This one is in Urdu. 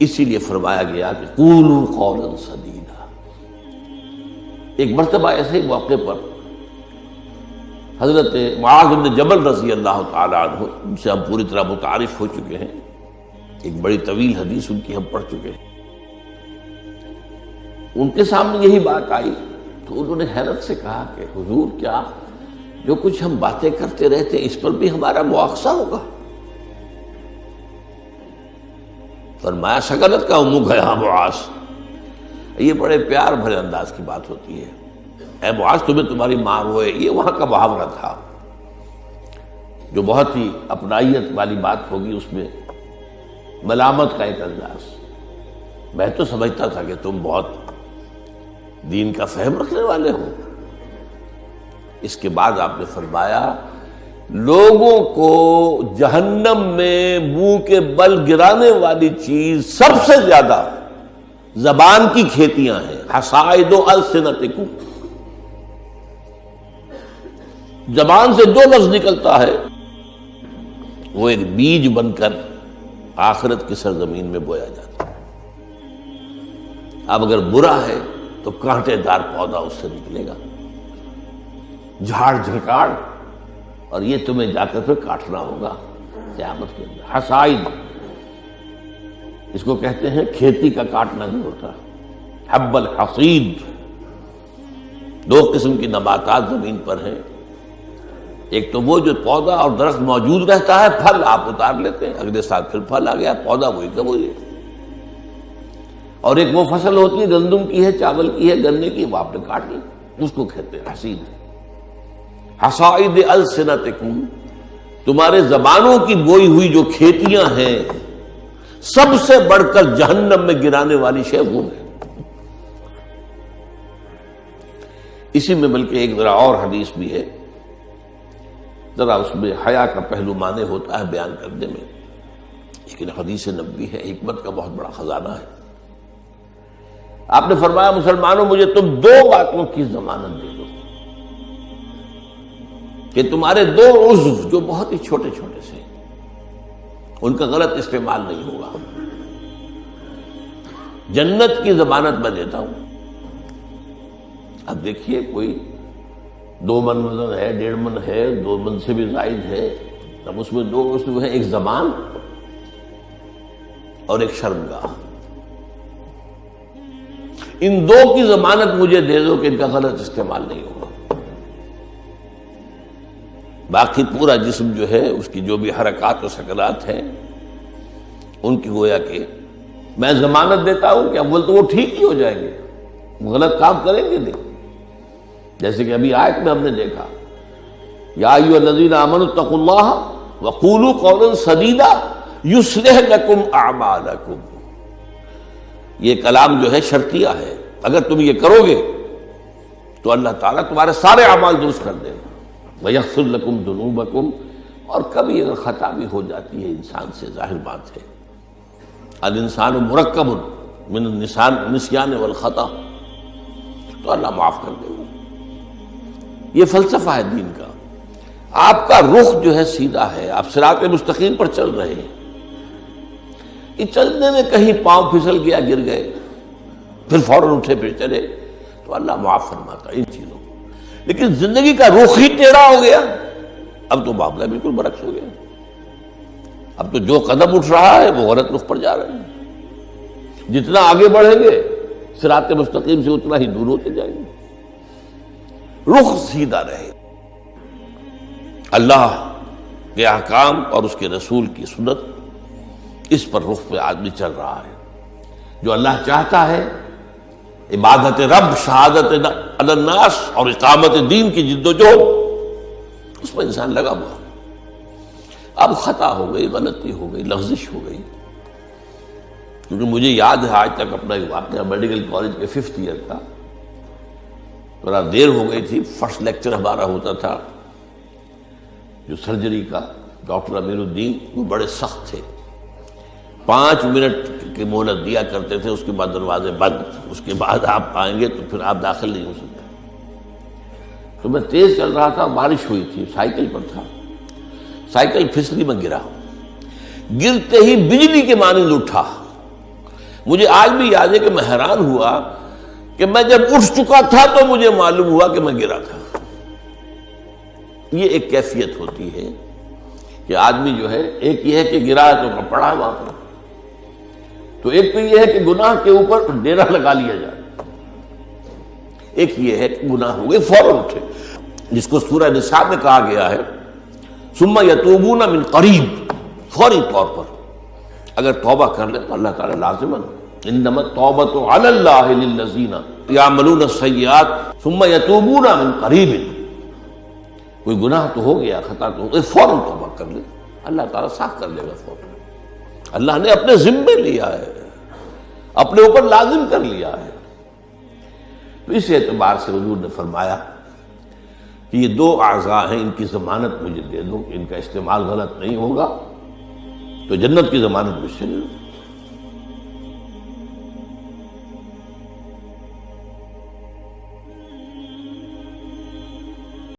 اسی لیے فرمایا گیا کہ قولوا قولا سدیدا۔ ایک مرتبہ ایسے ہی موقع پر حضرت معاذ بن جبل رضی اللہ تعالی عنہ، ان سے ہم پوری طرح متعارف ہو چکے ہیں، ایک بڑی طویل حدیث ان کی ہم پڑھ چکے ہیں، ان کے سامنے یہی بات آئی تو انہوں نے حیرت سے کہا کہ حضور، کیا جو کچھ ہم باتیں کرتے رہتے اس پر بھی ہمارا مواخذہ ہوگا؟ فرمایا شکلت کا امک ہے معاذ، یہ بڑے پیار بھرے انداز کی بات ہوتی ہے، اے معاذ تمہیں تمہاری ماں روئے، یہ وہاں کا محاورہ تھا جو بہت ہی اپنائیت والی بات ہوگی، اس میں ملامت کا ایک انداز۔ میں تو سمجھتا تھا کہ تم بہت دین کا فہم رکھنے والے ہو۔ اس کے بعد آپ نے فرمایا لوگوں کو جہنم میں منہ کے بل گرانے والی چیز سب سے زیادہ زبان کی کھیتیاں ہیں، حصائد السنتکم، زبان سے جو لفظ نکلتا ہے وہ ایک بیج بن کر آخرت کی سرزمین میں بویا جاتا ہے۔ اب اگر برا ہے تو کانٹے دار پودا اس سے نکلے گا، جھاڑ جھکاڑ، اور یہ تمہیں جا کر پھر کاٹنا ہوگا قیامت کے اندر۔ حصائد اس کو کہتے ہیں کھیتی کا کاٹنا نہیں ہوتا، حب الحصید۔ دو قسم کی نباتات زمین پر ہیں، ایک تو وہ جو پودا اور درخت موجود رہتا ہے، پھل آپ اتار لیتے ہیں، اگلے سال پھر پھل آ گیا، پودا وہی کا وہی ہے، اور ایک وہ فصل ہوتی ہے گندم کی ہے، چاول کی ہے، گنے کی، وہ آپ نے کاٹ لی، اس کو کہتے ہیں حصید۔ حصائد السنتکم، تمہارے زبانوں کی بوئی ہوئی جو کھیتیاں ہیں، سب سے بڑھ کر جہنم میں گرانے والی شے وہ ہے۔ اسی میں بلکہ ایک ذرا اور حدیث بھی ہے، ذرا اس میں حیا کا پہلو مانے ہوتا ہے بیان کرنے میں، لیکن حدیث نبوی ہے، حکمت کا بہت بڑا خزانہ ہے۔ آپ نے فرمایا مسلمانوں مجھے تم دو باتوں کی ضمانت دے دو کہ تمہارے دو عضو جو بہت ہی چھوٹے چھوٹے سے، ان کا غلط استعمال نہیں ہوگا، جنت کی ضمانت میں دیتا ہوں۔ اب دیکھیے کوئی 2 من وزن ہے، 1.5 من ہے، 2 من سے بھی زائد ہے، اب اس میں 2 عضو ہیں، ایک زبان اور ایک شرمگاہ، ان 2 کی ضمانت مجھے دے دو کہ ان کا غلط استعمال نہیں ہوگا۔ باقی پورا جسم جو ہے اس کی جو بھی حرکات و سکنات ہیں ان کی گویا کہ میں ضمانت دیتا ہوں کہ اول تو وہ ٹھیک ہی ہو جائیں گے، غلط کام کریں گے نہیں، جیسے کہ ابھی آیت میں ہم نے دیکھا یا ایھا الذین آمنوا اتقوا اللہ وقولوا قولا سدیدا یصلح لکم اعمالکم، یہ کلام جو ہے شرطیہ ہے، اگر تم یہ کرو گے تو اللہ تعالیٰ تمہارے سارے اعمال درست کر دے گا، وَيَغْفِرْ لَكُمْ ذُنُوبَكُمْ، اور کبھی اگر خطا بھی ہو جاتی ہے انسان سے، ظاہر بات ہے الانسان مرکب من النسیان والخطا، تو اللہ معاف کر دے گا۔ یہ فلسفہ ہے دین کا، آپ کا رخ جو ہے سیدھا ہے، آپ صراط مستقیم پر چل رہے ہیں، یہ چلنے میں کہیں پاؤں پھسل گیا، گر گئے، پھر فوراً اٹھے پھر چلے تو اللہ معاف فرماتا ہے ان چیزوں کو، لیکن زندگی کا رخ ہی ٹیڑھا ہو گیا، اب تو معاملہ بالکل برعکس ہو گیا، اب تو جو قدم اٹھ رہا ہے وہ غلط رخ پر جا رہے ہیں، جتنا آگے بڑھیں گے صراط مستقیم سے اتنا ہی دور ہوتے جائیں گے۔ رخ سیدھا رہے، اللہ کے احکام اور اس کے رسول کی سنت، اس پر رخ پہ آدمی چل رہا ہے، جو اللہ چاہتا ہے عبادت رب، شہادت علی الناس اور اقامت دین کی جد و جہد، اس میں انسان لگا ہوا۔ اب خطا ہو گئی، غلطی ہو گئی، لغزش ہو گئی، کیونکہ مجھے یاد ہے آج تک اپنا ایک واقعہ میڈیکل کالج کے 5th ایئر کا، تھوڑا دیر ہو گئی تھی، فرسٹ لیکچر ہمارا ہوتا تھا جو سرجری کا، ڈاکٹر امیر الدین، وہ بڑے سخت تھے، 5 منٹ کی مہلت دیا کرتے تھے، اس کے بعد دروازے بند، اس کے بعد آپ آئیں گے تو پھر آپ داخل نہیں ہو سکتے۔ تو میں تیز چل رہا تھا، بارش ہوئی تھی، سائیکل پر تھا، سائیکل پھسلی میں گرا، گرتے ہی بجلی کے مانند اٹھا مجھے آج بھی یاد ہے کہ میں حیران ہوا کہ میں جب اٹھ چکا تھا تو مجھے معلوم ہوا کہ میں گرا تھا۔ یہ ایک کیفیت ہوتی ہے کہ آدمی جو ہے، ایک یہ ہے کہ گرا ہے تو پڑا ہے وہاں پر، تو ایک تو یہ ہے کہ گناہ کے اوپر ڈیرا لگا لیا جائے، ایک یہ ہے کہ گناہ ہوئے فوراً اٹھے، جس کو سورہ نساء میں کہا گیا ہے ثم یتوبون من قریب، فوری طور پر اگر توبہ کر لے تو اللہ تعالیٰ لازماً انما التوبۃ علی اللہ للذین یعملون السیئات ثم یتوبون من قریب، کوئی گناہ تو ہو گیا، خطا تو ہو گئی، فوراً توبہ کر لے، اللہ تعالیٰ صاف کر لے گا فوراً۔ اللہ نے اپنے ذمے لیا ہے، اپنے اوپر لازم کر لیا ہے۔ تو اس اعتبار سے حضور نے فرمایا کہ یہ دو اعضاء ہیں، ان کی ضمانت مجھے دے دو، ان کا استعمال غلط نہیں ہوگا تو جنت کی ضمانت مجھ سے لے لو۔